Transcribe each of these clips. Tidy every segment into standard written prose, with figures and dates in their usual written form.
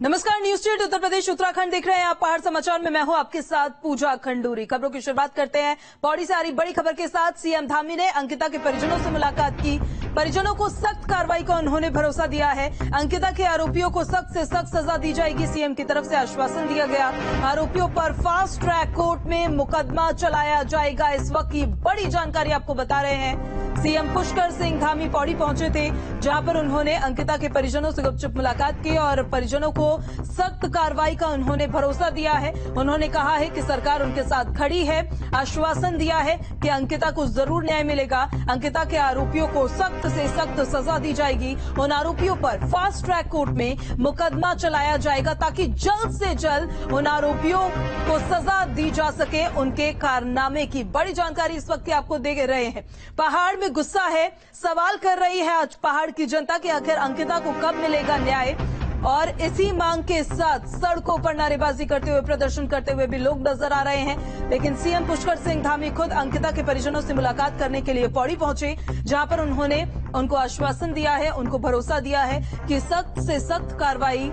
नमस्कार, news street Uttar Pradesh Uttarakhand देख रहे हैं आप। पहाड़ समाचार में मैं हूं आपके साथ पूजा खंडूरी। खबरों की शुरुआत करते हैं पौड़ी से आ रही बड़ी खबर के साथ। सीएम धामी ने अंकिता के परिजनों से मुलाकात की। परिजनों को सख्त कार्रवाई का उन्होंने भरोसा दिया है। अंकिता के आरोपियों को सख्त से सख्त सजा दी जाएगी, सीएम की तरफ से आश्वासन दिया गया। आरोपियों पर फास्ट ट्रैक कोर्ट में मुकदमा चलाया जाएगा। इस वक्त की बड़ी जानकारी आपको बता रहे हैं। सीएम पुष्कर सिंह धामी पौड़ी पहुंचे थे, जहां पर उन्होंने अंकिता के परिजनों से गुपचुप मुलाकात की और परिजनों को सख्त कार्रवाई का उन्होंने भरोसा दिया है। उन्होंने कहा है कि सरकार उनके साथ खड़ी है। आश्वासन दिया है कि अंकिता को जरूर न्याय मिलेगा। अंकिता के आरोपियों को सख्त से सख्त सजा दी जाएगी। उन आरोपियों पर फास्ट ट्रैक कोर्ट में मुकदमा चलाया जाएगा ताकि जल्द से जल्द उन आरोपियों को सजा दी जा सके। उनके कारनामे की बड़ी जानकारी इस वक्त आपको दे रहे हैं। पहाड़ में गुस्सा है, सवाल कर रही है आज पहाड़ की जनता कि आखिर अंकिता को कब मिलेगा न्याय। और इसी मांग के साथ सड़कों पर नारेबाजी करते हुए, प्रदर्शन करते हुए भी लोग नजर आ रहे हैं। लेकिन सीएम पुष्कर सिंह धामी खुद अंकिता के परिजनों से मुलाकात करने के लिए पौड़ी पहुंचे, जहां पर उन्होंने उनको आश्वासन दिया है, उनको भरोसा दिया है कि सख्त से सख्त कार्रवाई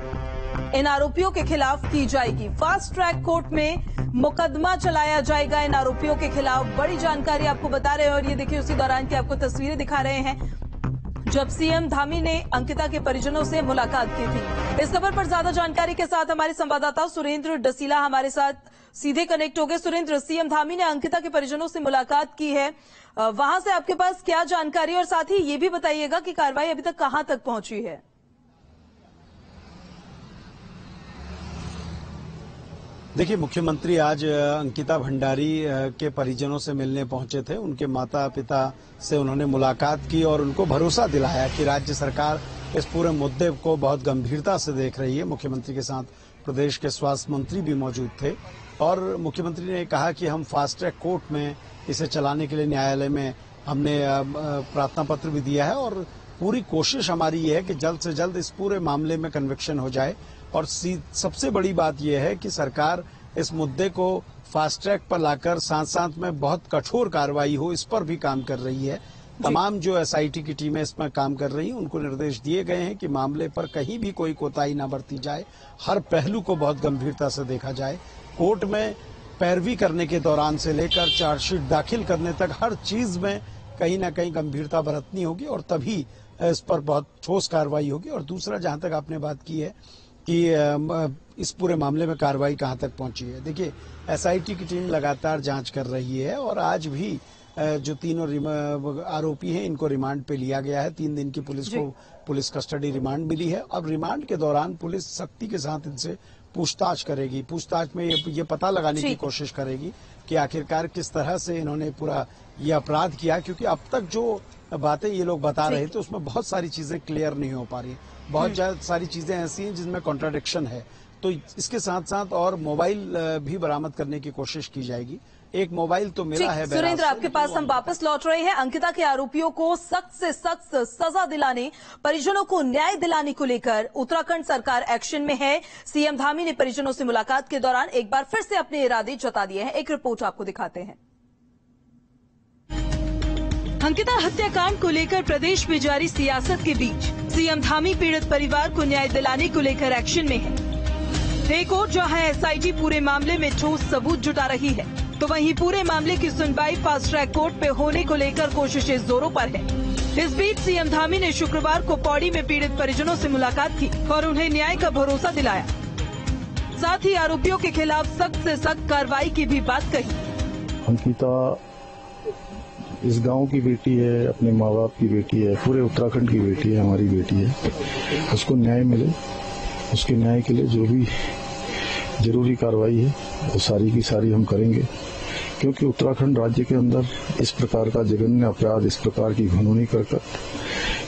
इन आरोपियों के खिलाफ की जाएगी। फास्ट ट्रैक कोर्ट में मुकदमा चलाया जाएगा इन आरोपियों के खिलाफ। बड़ी जानकारी आपको बता रहे हैं और ये देखिए उसी दौरान की आपको तस्वीरें दिखा रहे हैं जब सीएम धामी ने अंकिता के परिजनों से मुलाकात की थी। इस खबर पर ज्यादा जानकारी के साथ हमारे संवाददाता सुरेंद्र डसीला हमारे साथ सीधे कनेक्ट हो गए। सुरेंद्र, सीएम धामी ने अंकिता के परिजनों से मुलाकात की है, वहां से आपके पास क्या जानकारी, और साथ ही ये भी बताइएगा कि कार्रवाई अभी तक कहां तक पहुंची है। देखिए, मुख्यमंत्री आज अंकिता भंडारी के परिजनों से मिलने पहुंचे थे। उनके माता पिता से उन्होंने मुलाकात की और उनको भरोसा दिलाया कि राज्य सरकार इस पूरे मुद्दे को बहुत गंभीरता से देख रही है। मुख्यमंत्री के साथ प्रदेश के स्वास्थ्य मंत्री भी मौजूद थे और मुख्यमंत्री ने कहा कि हम फास्ट ट्रैक कोर्ट में इसे चलाने के लिए न्यायालय में हमने प्रार्थना पत्र भी दिया है और पूरी कोशिश हमारी ये है कि जल्द से जल्द इस पूरे मामले में कन्विक्शन हो जाए। और सबसे बड़ी बात यह है कि सरकार इस मुद्दे को फास्ट ट्रैक पर लाकर साथ साथ में बहुत कठोर कार्रवाई हो, इस पर भी काम कर रही है। तमाम जो एसआईटी की टीमें इसमें काम कर रही हैं, उनको निर्देश दिए गए हैं कि मामले पर कहीं भी कोई कोताही न बरती जाए, हर पहलू को बहुत गंभीरता से देखा जाए। कोर्ट में पैरवी करने के दौरान से लेकर चार्जशीट दाखिल करने तक हर चीज में कहीं न कहीं गंभीरता बरतनी होगी और तभी इस पर बहुत ठोस कार्रवाई होगी। और दूसरा, जहां तक आपने बात की है कि इस पूरे मामले में कार्रवाई कहां तक पहुंची है, देखिए एसआईटी की टीम लगातार जांच कर रही है और आज भी जो तीनों आरोपी हैं इनको रिमांड पे लिया गया है। 3 दिन की पुलिस कस्टडी रिमांड मिली है। अब रिमांड के दौरान पुलिस सख्ती के साथ इनसे पूछताछ करेगी। पूछताछ में ये पता लगाने की कोशिश करेगी कि आखिरकार किस तरह से इन्होंने पूरा ये अपराध किया, क्योंकि अब तक जो बातें ये लोग बता रहे थे उसमें बहुत सारी चीजें क्लियर नहीं हो पा रही। बहुत सारी चीजें ऐसी हैं जिनमें कॉन्ट्राडिक्शन है। तो इसके साथ साथ और मोबाइल भी बरामद करने की कोशिश की जाएगी। एक मोबाइल तो मिला है। सुरेंद्र, आपके पास हम वापस लौट रहे हैं। अंकिता के आरोपियों को सख्त से सख्त सजा दिलाने, परिजनों को न्याय दिलाने को लेकर उत्तराखंड सरकार एक्शन में है। सीएम धामी ने परिजनों से मुलाकात के दौरान एक बार फिर से अपने इरादे जता दिए हैं। एक रिपोर्ट आपको दिखाते हैं। अंकिता हत्याकांड को लेकर प्रदेश में जारी सियासत के बीच सीएम धामी पीड़ित परिवार को न्याय दिलाने को लेकर एक्शन में है। एक और जहां एसआईटी पूरे मामले में ठोस सबूत जुटा रही है, तो वहीं पूरे मामले की सुनवाई फास्ट ट्रैक कोर्ट पे होने को लेकर कोशिशें जोरों पर है। इस बीच सीएम धामी ने शुक्रवार को पौड़ी में पीड़ित परिजनों से मुलाकात की और उन्हें न्याय का भरोसा दिलाया। साथ ही आरोपियों के खिलाफ सख्त से सख्त कार्रवाई की भी बात कही। अंकिता इस गांव की बेटी है, अपने माँ बाप की बेटी है, पूरे उत्तराखंड की बेटी है, हमारी बेटी है। उसको न्याय मिले, उसके न्याय के लिए जो भी जरूरी कार्रवाई है वो सारी की सारी हम करेंगे, क्योंकि उत्तराखंड राज्य के अंदर इस प्रकार का जघन्य अपराध, इस प्रकार की घिनौनी कर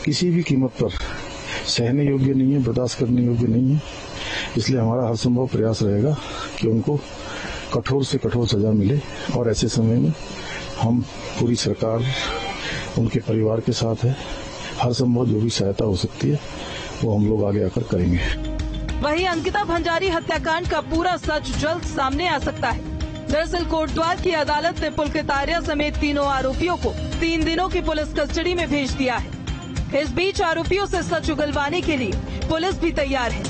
किसी भी कीमत पर सहने योग्य नहीं है, बर्दाश्त करने योग्य नहीं है। इसलिए हमारा हर संभव प्रयास रहेगा कि उनको कठोर से कठोर सजा मिले और ऐसे समय में हम पूरी सरकार उनके परिवार के साथ है। हर संभव जो भी सहायता हो सकती है वो हम लोग आगे आकर करेंगे। वहीं अंकिता भंडारी हत्याकांड का पूरा सच जल्द सामने आ सकता है। दरअसल कोटद्वार की अदालत ने पुलकित आर्या समेत तीनों आरोपियों को 3 दिनों की पुलिस कस्टडी में भेज दिया है। इस बीच आरोपियों से सच उगलवाने के लिए पुलिस भी तैयार है।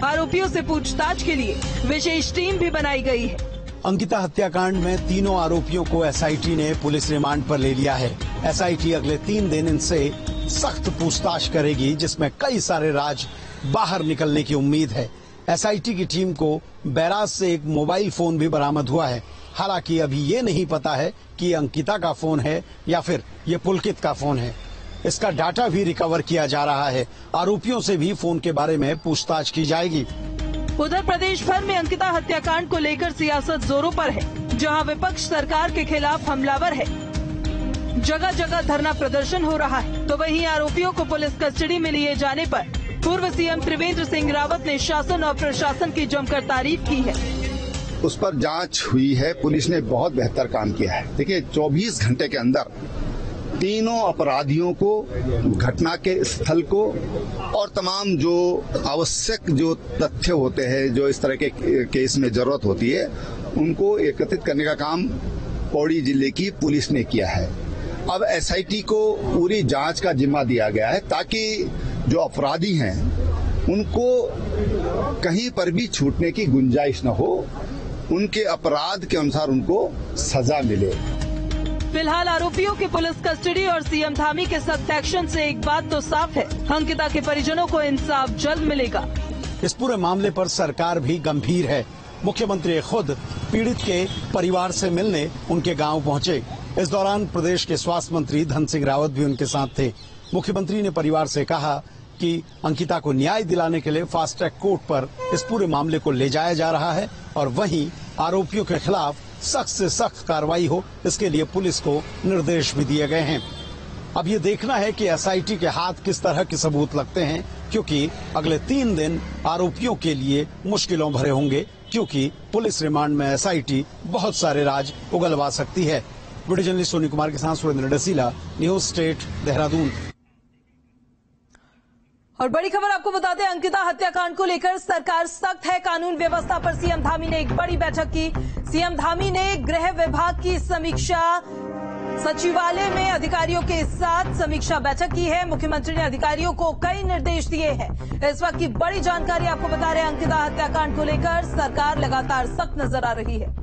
आरोपियों से पूछताछ के लिए विशेष टीम भी बनाई गई है। अंकिता हत्याकांड में तीनों आरोपियों को एसआईटी ने पुलिस रिमांड पर ले लिया है। एसआईटी अगले 3 दिन इनसे सख्त पूछताछ करेगी, जिसमें कई सारे राज बाहर निकलने की उम्मीद है। एसआईटी की टीम को बैराज से एक मोबाइल फोन भी बरामद हुआ है। हालांकि अभी ये नहीं पता है कि ये अंकिता का फोन है या फिर ये पुलकित का फोन है। इसका डाटा भी रिकवर किया जा रहा है। आरोपियों से भी फोन के बारे में पूछताछ की जाएगी। उधर प्रदेश भर में अंकिता हत्याकांड को लेकर सियासत जोरों पर है, जहां विपक्ष सरकार के खिलाफ हमलावर है। जगह जगह धरना प्रदर्शन हो रहा है, तो वहीं आरोपियों को पुलिस कस्टडी में लिए जाने पर पूर्व सीएम त्रिवेंद्र सिंह रावत ने शासन और प्रशासन की जमकर तारीफ की है। उस पर जांच हुई है, पुलिस ने बहुत बेहतर काम किया है। देखिए 24 घंटे के अंदर तीनों अपराधियों को, घटना के स्थल को और तमाम जो आवश्यक जो तथ्य होते हैं, जो इस तरह के केस में जरूरत होती है, उनको एकत्रित करने का काम पौड़ी जिले की पुलिस ने किया है। अब एसआईटी को पूरी जांच का जिम्मा दिया गया है, ताकि जो अपराधी हैं उनको कहीं पर भी छूटने की गुंजाइश न हो, उनके अपराध के अनुसार उनको सजा मिले। फिलहाल आरोपियों की पुलिस कस्टडी और सीएम धामी के सख्त एक्शन से एक बात तो साफ है, अंकिता के परिजनों को इंसाफ जल्द मिलेगा। इस पूरे मामले पर सरकार भी गंभीर है। मुख्यमंत्री खुद पीड़ित के परिवार से मिलने उनके गांव पहुंचे। इस दौरान प्रदेश के स्वास्थ्य मंत्री धन सिंह रावत भी उनके साथ थे। मुख्यमंत्री ने परिवार से कहा कि अंकिता को न्याय दिलाने के लिए फास्ट ट्रैक कोर्ट पर इस पूरे मामले को ले जाया जा रहा है और वहीं आरोपियों के खिलाफ सख्त से सख्त कार्रवाई हो, इसके लिए पुलिस को निर्देश भी दिए गए हैं। अब ये देखना है कि एसआईटी के हाथ किस तरह के सबूत लगते हैं, क्योंकि अगले 3 दिन आरोपियों के लिए मुश्किलों भरे होंगे, क्योंकि पुलिस रिमांड में एसआईटी बहुत सारे राज उगलवा सकती है। वीडियो जर्नलिस्ट सोनी कुमार के साथ सुरेंद्र डसीला, न्यूज स्टेट, देहरादून। और बड़ी खबर आपको बता दें, अंकिता हत्याकांड को लेकर सरकार सख्त है। कानून व्यवस्था पर सीएम धामी ने एक बड़ी बैठक की। सीएम धामी ने गृह विभाग की समीक्षा सचिवालय में अधिकारियों के साथ समीक्षा बैठक की है। मुख्यमंत्री ने अधिकारियों को कई निर्देश दिए हैं। इस वक्त की बड़ी जानकारी आपको बता रहे हैं, अंकिता हत्याकांड को लेकर सरकार लगातार सख्त नजर आ रही है।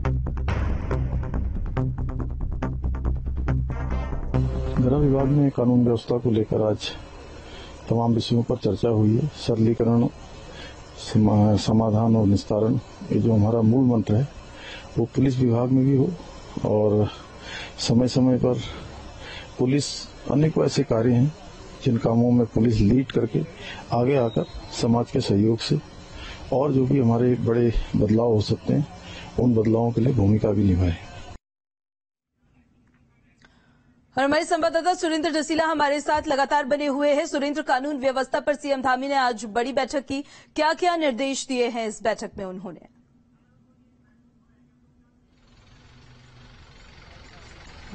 गृह विभाग में कानून व्यवस्था को लेकर आज तमाम विषयों पर चर्चा हुई है। सरलीकरण, समाधान और निस्तारण, ये जो हमारा मूल मंत्र है वो पुलिस विभाग में भी हो, और समय समय पर पुलिस अनेकों ऐसे कार्य हैं जिन कामों में पुलिस लीड करके आगे आकर समाज के सहयोग से और जो भी हमारे बड़े बदलाव हो सकते हैं उन बदलावों के लिए भूमिका भी निभाए। और हमारे संवाददाता सुरेंद्र डसीला हमारे साथ लगातार बने हुए हैं। सुरेंद्र, कानून व्यवस्था पर सीएम धामी ने आज बड़ी बैठक की, क्या क्या निर्देश दिए हैं इस बैठक में उन्होंने?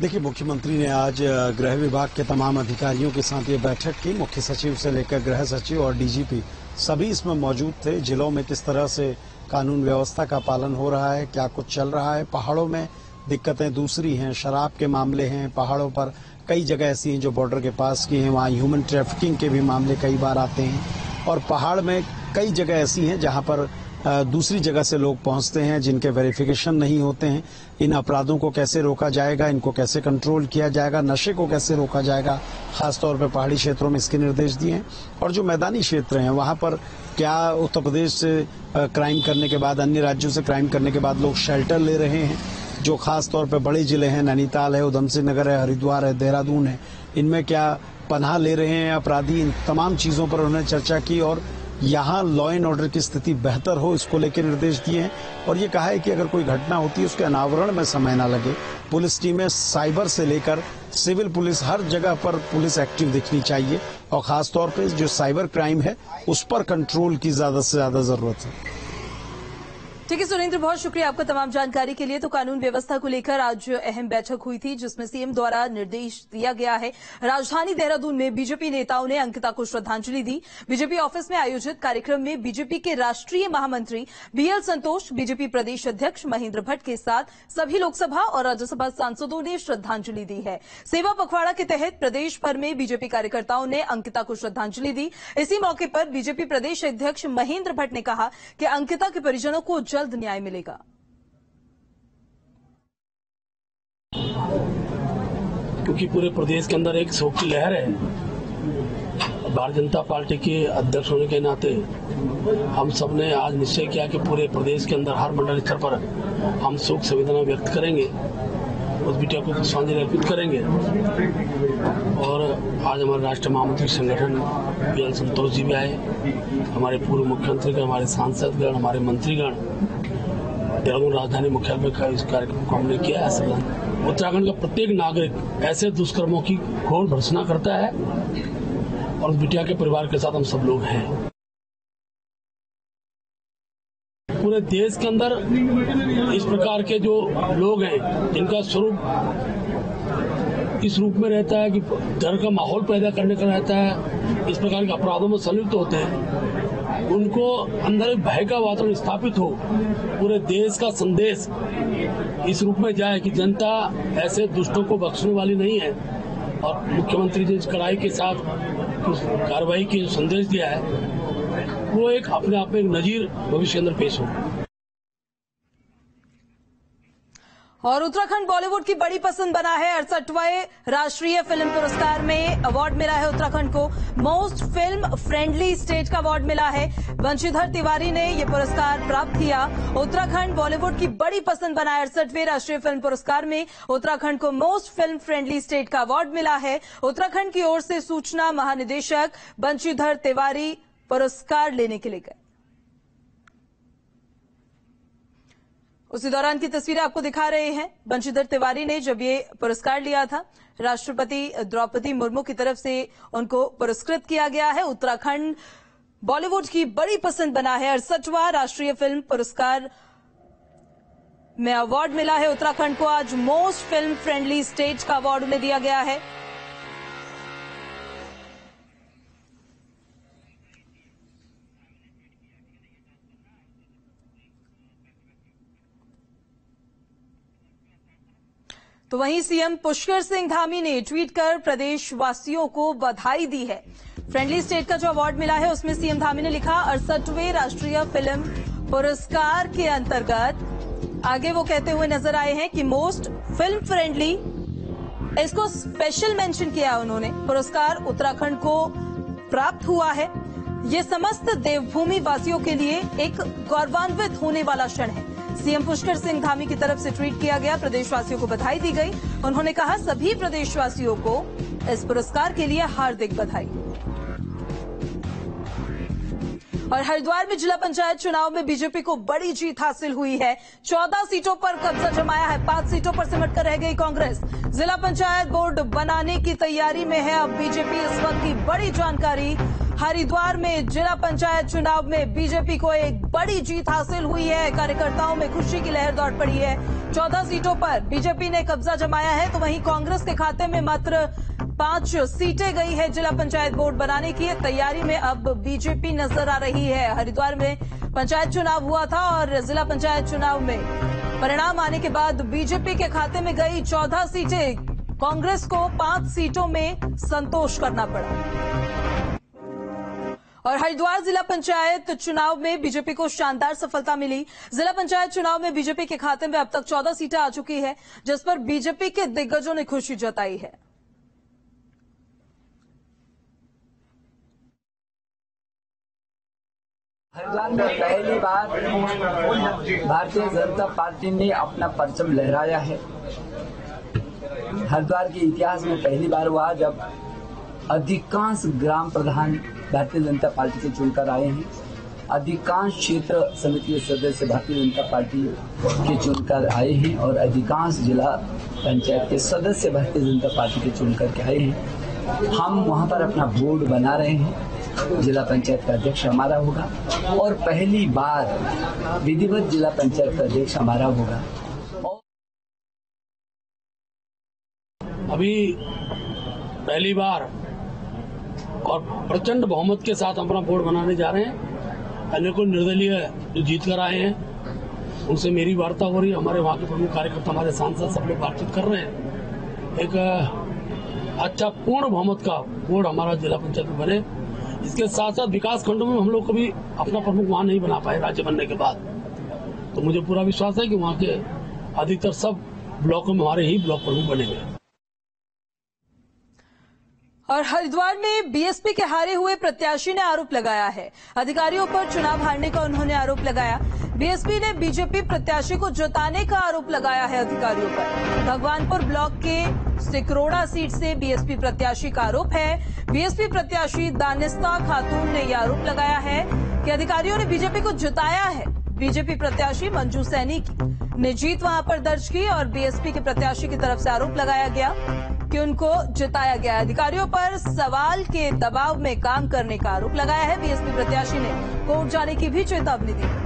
देखिए, मुख्यमंत्री ने आज गृह विभाग के तमाम अधिकारियों के साथ ये बैठक की। मुख्य सचिव से लेकर गृह सचिव और डीजीपी सभी इसमें मौजूद थे। जिलों में किस तरह से कानून व्यवस्था का पालन हो रहा है, क्या कुछ चल रहा है। पहाड़ों में दिक्कतें दूसरी हैं, शराब के मामले हैं। पहाड़ों पर कई जगह ऐसी हैं जो बॉर्डर के पास की हैं, वहाँ ह्यूमन ट्रैफिकिंग के भी मामले कई बार आते हैं। और पहाड़ में कई जगह ऐसी हैं जहाँ पर दूसरी जगह से लोग पहुंचते हैं जिनके वेरिफिकेशन नहीं होते हैं। इन अपराधों को कैसे रोका जाएगा, इनको कैसे कंट्रोल किया जाएगा, नशे को कैसे रोका जाएगा, खासतौर पर पहाड़ी क्षेत्रों में इसके निर्देश दिए हैं। और जो मैदानी क्षेत्र हैं वहां पर क्या उत्तर प्रदेश से क्राइम करने के बाद, अन्य राज्यों से क्राइम करने के बाद लोग शेल्टर ले रहे हैं, जो खास तौर पर बड़े जिले हैं, नैनीताल है, उधम सिंह नगर है, हरिद्वार है, देहरादून है, इनमें क्या पनाह ले रहे हैं अपराधी। इन तमाम चीजों पर उन्होंने चर्चा की और यहाँ लॉ एंड ऑर्डर की स्थिति बेहतर हो, इसको लेकर निर्देश दिए हैं। और ये कहा है कि अगर कोई घटना होती है उसके अनावरण में समय न लगे। पुलिस टीमें साइबर से लेकर सिविल पुलिस, हर जगह पर पुलिस एक्टिव दिखनी चाहिए और खासतौर पर जो साइबर क्राइम है उस पर कंट्रोल की ज्यादा से ज्यादा जरूरत है। ठीक है सुरेंद्र, बहुत शुक्रिया आपका तमाम जानकारी के लिए। तो कानून व्यवस्था को लेकर आज अहम बैठक हुई थी जिसमें सीएम द्वारा निर्देश दिया गया है। राजधानी देहरादून में बीजेपी नेताओं ने अंकिता को श्रद्धांजलि दी। बीजेपी ऑफिस में आयोजित कार्यक्रम में बीजेपी के राष्ट्रीय महामंत्री बीएल संतोष, बीजेपी प्रदेश अध्यक्ष महेंद्र भट्ट के साथ सभी लोकसभा और राज्यसभा सांसदों ने श्रद्धांजलि दी है। सेवा पखवाड़ा के तहत प्रदेश भर में बीजेपी कार्यकर्ताओं ने अंकिता को श्रद्धांजलि दी। इसी मौके पर बीजेपी प्रदेश अध्यक्ष महेंद्र भट्ट ने कहा कि अंकिता के परिजनों को जल्द न्याय मिलेगा। क्योंकि पूरे प्रदेश के अंदर एक शोक की लहर है। भारतीय जनता पार्टी के अध्यक्ष होने के नाते हम सब ने आज निश्चय किया कि पूरे प्रदेश के अंदर हर मंडल स्तर पर हम शोक संवेदना व्यक्त करेंगे, उस बिटिया को पुष्पांजलि अर्पित करेंगे। और आज हमारे राष्ट्रीय महामंत्री संगठन बीएल संतोष जी भी आए, हमारे पूर्व मुख्यमंत्री का, हमारे सांसदगण, हमारे मंत्रीगण, देहरादून राजधानी मुख्यालय का इस कार्यक्रम को हमने किया है। उत्तराखंड का प्रत्येक नागरिक ऐसे दुष्कर्मों की घोर भर्त्सना करता है और उस बिटिया के परिवार के साथ हम सब लोग हैं। पूरे देश के अंदर इस प्रकार के जो लोग हैं जिनका स्वरूप इस रूप में रहता है कि डर का माहौल पैदा करने का रहता है, इस प्रकार के अपराधों में संलिप्त होते हैं, उनको अंदर एक भय का वातावरण स्थापित हो, पूरे देश का संदेश इस रूप में जाए कि जनता ऐसे दुष्टों को बख्शने वाली नहीं है। और मुख्यमंत्री जी कड़ाई के साथ उस कार्रवाई की संदेश दिया है, वो एक अपने आप में एक नजीर भविष्य के अंदर पेश हो। और उत्तराखंड बॉलीवुड की बड़ी पसंद बना है। 68वें राष्ट्रीय फिल्म पुरस्कार में अवार्ड मिला है उत्तराखंड को। मोस्ट फिल्म फ्रेंडली स्टेट का अवार्ड मिला है। वंशीधर तिवारी ने यह पुरस्कार प्राप्त किया। उत्तराखंड बॉलीवुड की बड़ी पसंद बना है। 68वें राष्ट्रीय फिल्म पुरस्कार में उत्तराखंड को मोस्ट फिल्म फ्रेंडली स्टेट का अवार्ड मिला है। उत्तराखंड की ओर से सूचना महानिदेशक वंशीधर तिवारी पुरस्कार लेने के लिए गए। उसी दौरान की तस्वीरें आपको दिखा रहे हैं। वंशीधर तिवारी ने जब ये पुरस्कार लिया था, राष्ट्रपति द्रौपदी मुर्मू की तरफ से उनको पुरस्कृत किया गया है। उत्तराखंड बॉलीवुड की बड़ी पसंद बना है। 68वां राष्ट्रीय फिल्म पुरस्कार में अवार्ड मिला है उत्तराखंड को। आज मोस्ट फिल्म फ्रेंडली स्टेट का अवार्ड उन्हें दिया गया है। तो वहीं सीएम पुष्कर सिंह धामी ने ट्वीट कर प्रदेशवासियों को बधाई दी है। फ्रेंडली स्टेट का जो अवार्ड मिला है उसमें सीएम धामी ने लिखा 68वें राष्ट्रीय फिल्म पुरस्कार के अंतर्गत आगे वो कहते हुए नजर आए हैं कि मोस्ट फिल्म फ्रेंडली, इसको स्पेशल मेंशन किया उन्होंने। पुरस्कार उत्तराखंड को प्राप्त हुआ है। ये समस्त देवभूमि वासियों के लिए एक गौरवान्वित होने वाला क्षण है। सीएम पुष्कर सिंह धामी की तरफ से ट्वीट किया गया, प्रदेशवासियों को बधाई दी गई। उन्होंने कहा सभी प्रदेशवासियों को इस पुरस्कार के लिए हार्दिक बधाई। और हरिद्वार में जिला पंचायत चुनाव में बीजेपी को बड़ी जीत हासिल हुई है। 14 सीटों पर कब्जा जमाया है। 5 सीटों पर सिमट कर रह गई कांग्रेस। जिला पंचायत बोर्ड बनाने की तैयारी में है अब बीजेपी। इस वक्त की बड़ी जानकारी, हरिद्वार में जिला पंचायत चुनाव में बीजेपी को एक बड़ी जीत हासिल हुई है। कार्यकर्ताओं में खुशी की लहर दौड़ पड़ी है। 14 सीटों पर बीजेपी ने कब्जा जमाया है, तो वहीं कांग्रेस के खाते में मात्र 5 सीटें गई है। जिला पंचायत बोर्ड बनाने की तैयारी में अब बीजेपी नजर आ रही है। हरिद्वार में पंचायत चुनाव हुआ था और जिला पंचायत चुनाव में परिणाम आने के बाद बीजेपी के खाते में गई 14 सीटें। कांग्रेस को 5 सीटों में संतोष करना पड़ा। और हरिद्वार जिला पंचायत चुनाव में बीजेपी को शानदार सफलता मिली। जिला पंचायत चुनाव में बीजेपी के खाते में अब तक 14 सीटें आ चुकी है, जिस पर बीजेपी के दिग्गजों ने खुशी जताई है। हरिद्वार में पहली बार भारतीय जनता पार्टी ने अपना परचम लहराया है। हरिद्वार के इतिहास में पहली बार हुआ जब अधिकांश ग्राम प्रधान भारतीय जनता पार्टी से चुनकर आए हैं। अधिकांश क्षेत्र समिति के सदस्य भारतीय जनता पार्टी के चुनकर आए हैं और अधिकांश जिला पंचायत के सदस्य भारतीय जनता पार्टी के चुनकर के आए हैं। हम वहां पर अपना बोर्ड बना रहे हैं जिला पंचायत का अध्यक्ष हमारा होगा और पहली बार विधिवत जिला पंचायत का अध्यक्ष हमारा होगा। अभी पहली बार और प्रचंड बहुमत के साथ अपना बोर्ड बनाने जा रहे हैं। अनेकों निर्दलीय जो जीत कर आए हैं उनसे मेरी वार्ता हो रही है। हमारे वहाँ के प्रमुख कार्यकर्ता, हमारे सांसद, सब लोग बातचीत कर रहे हैं। एक अच्छा पूर्ण बहुमत का बोर्ड हमारा जिला पंचायत में बने। इसके साथ साथ विकास खंडों में हम लोग कभी अपना प्रमुख वहाँ नहीं बना पाए राज्य बनने के बाद, तो मुझे पूरा विश्वास है कि वहाँ के अधिकतर सब ब्लॉकों में हमारे ही ब्लॉक प्रमुख बनेंगे। और हरिद्वार में बीएसपी के हारे हुए प्रत्याशी ने आरोप लगाया है, अधिकारियों पर चुनाव हारने का उन्होंने आरोप लगाया। बीएसपी ने बीजेपी प्रत्याशी को जताने का आरोप लगाया है अधिकारियों पर। भगवानपुर ब्लॉक के सिकरोड़ा सीट से बीएसपी प्रत्याशी का आरोप है। बीएसपी प्रत्याशी दानिस्ता खातून ने यह आरोप लगाया है कि अधिकारियों ने बीजेपी को जताया है। बीजेपी प्रत्याशी मंजू सैनी ने जीत वहां पर दर्ज की और बीएसपी के प्रत्याशी की तरफ से आरोप लगाया गया कि उनको जिताया गया। अधिकारियों पर सवाल के दबाव में काम करने का आरोप लगाया है। बीएसपी प्रत्याशी ने कोर्ट जाने की भी चेतावनी दी।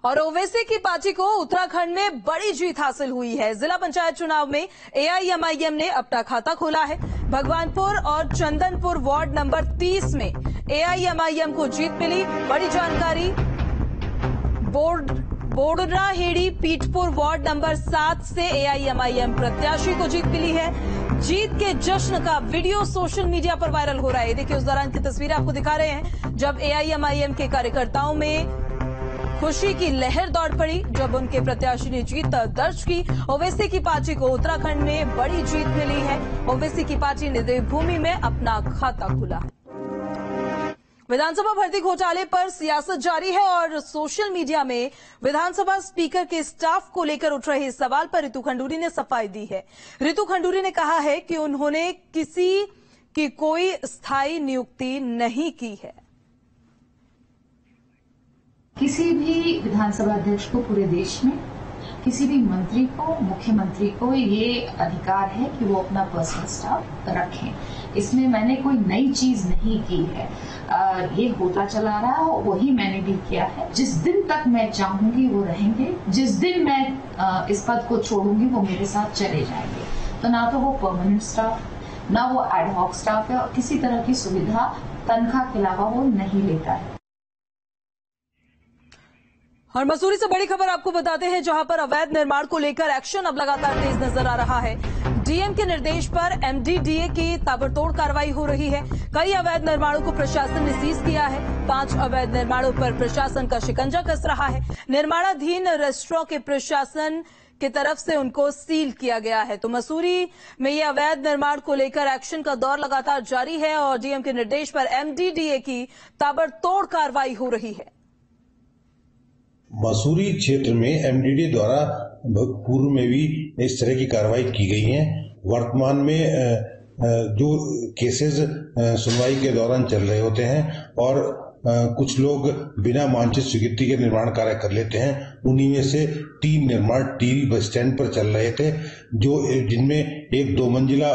और ओवैसी की पार्टी को उत्तराखंड में बड़ी जीत हासिल हुई है। जिला पंचायत चुनाव में एआईएमआईएम ने अपना खाता खोला है। भगवानपुर और चंदनपुर वार्ड नंबर 30 में एआईएमआईएम को जीत मिली। बड़ी जानकारी बोडराहेड़ी पीठपुर वार्ड नंबर 7 से एआईएमआईएम प्रत्याशी को जीत मिली है। जीत के जश्न का वीडियो सोशल मीडिया पर वायरल हो रहा है। देखिए, उस दौरान की तस्वीरें आपको दिखा रहे हैं जब एआईएमआईएम के कार्यकर्ताओं में खुशी की लहर दौड़ पड़ी जब उनके प्रत्याशी ने जीत दर्ज की। ओवैसी की पार्टी को उत्तराखंड में बड़ी जीत मिली है। ओवैसी की पार्टी ने देवभूमि में अपना खाता खोला है। विधानसभा भर्ती घोटाले पर सियासत जारी है और सोशल मीडिया में विधानसभा स्पीकर के स्टाफ को लेकर उठ रहे सवाल पर रितु खंडूरी ने सफाई दी है। रितु खंडूरी ने कहा है कि उन्होंने किसी की कोई स्थायी नियुक्ति नहीं की है। किसी भी विधानसभा अध्यक्ष को पूरे देश में, किसी भी मंत्री को, मुख्यमंत्री को ये अधिकार है कि वो अपना पर्सनल स्टाफ रखें। इसमें मैंने कोई नई चीज नहीं की है। ये होता चला रहा है और वही मैंने भी किया है। जिस दिन तक मैं चाहूंगी वो रहेंगे, जिस दिन मैं इस पद को छोड़ूंगी वो मेरे साथ चले जाएंगे। तो ना तो वो परमानेंट स्टाफ, ना वो एडहॉक स्टाफ है और किसी तरह की सुविधा तनख्वाह के अलावा वो नहीं लेता है। और मसूरी से बड़ी खबर आपको बताते हैं, जहां पर अवैध निर्माण को लेकर एक्शन अब लगातार तेज नजर आ रहा है। डीएम के निर्देश पर एमडीडीए की ताबड़तोड़ कार्रवाई हो रही है। कई अवैध निर्माणों को प्रशासन ने सीज किया है। 5 अवैध निर्माणों पर प्रशासन का शिकंजा कस रहा है। निर्माणाधीन रेस्टोरेंट के प्रशासन की तरफ से उनको सील किया गया है। तो मसूरी में ये अवैध निर्माण को लेकर एक्शन का दौर लगातार जारी है और डीएम के निर्देश पर एमडीडीए की ताबड़तोड़ कार्रवाई हो रही है। मसूरी क्षेत्र में एमडीडीए द्वारा पूर्व में भी इस तरह की कार्रवाई की गई है। वर्तमान में जो केसेस सुनवाई के दौरान चल रहे होते हैं और कुछ लोग बिना मानचित स्वीकृति के निर्माण कार्य कर लेते हैं। उन्हीं में से 3 निर्माण टील बस स्टैंड पर चल रहे थे, जो जिनमें एक 2 मंजिला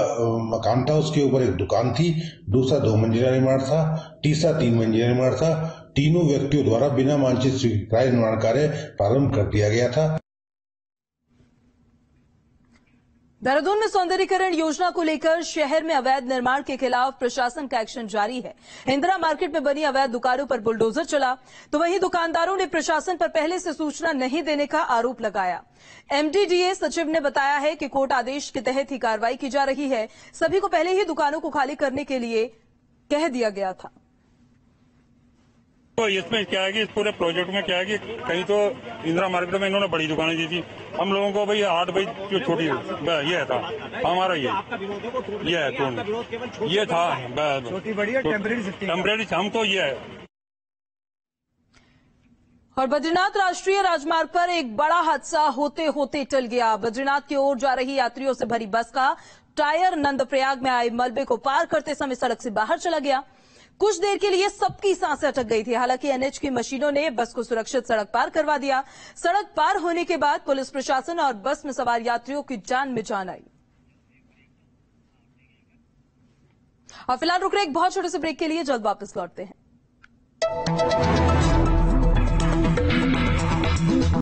मकान था, उसके ऊपर एक दुकान थी, दूसरा 2 मंजिला निर्माण था, तीसरा 3 मंजिला निर्माण था। तीनों व्यक्तियों द्वारा बिना मानचित स्वीकृति निर्माण कार्य प्रारंभ कर दिया गया था। देहरादून में सौंदर्यीकरण योजना को लेकर शहर में अवैध निर्माण के खिलाफ प्रशासन का एक्शन जारी है। इंदिरा मार्केट में बनी अवैध दुकानों पर बुलडोजर चला, तो वहीं दुकानदारों ने प्रशासन पर पहले से सूचना नहीं देने का आरोप लगाया। एमडीडीए सचिव ने बताया है कि कोर्ट आदेश के तहत ही कार्रवाई की जा रही है। सभी को पहले ही दुकानों को खाली करने के लिए कह दिया गया था। तो इसमें क्या है कि इस पूरे प्रोजेक्ट में क्या है कि कहीं तो इंदिरा मार्केट में इन्होंने बड़ी दुकानें दी थी, हम लोगों को भाई 8 भाई जो छोटी ये था हमारा ये है कौन ये था टेम्परेरी हम तो ये है। और बद्रीनाथ राष्ट्रीय राजमार्ग पर एक बड़ा हादसा होते होते टल गया। बद्रीनाथ की ओर जा रही यात्रियों से भरी बस का टायर नंदप्रयाग में आए मलबे को पार करते समय सड़क से बाहर चला गया। कुछ देर के लिए सबकी सांसें अटक गई थी। हालांकि एनएच की मशीनों ने बस को सुरक्षित सड़क पार करवा दिया। सड़क पार होने के बाद पुलिस प्रशासन और बस में सवार यात्रियों की जान में जान आई। और फिलहाल रुक रहे एक बहुत छोटे से ब्रेक के लिए, जल्द वापस लौटते हैं।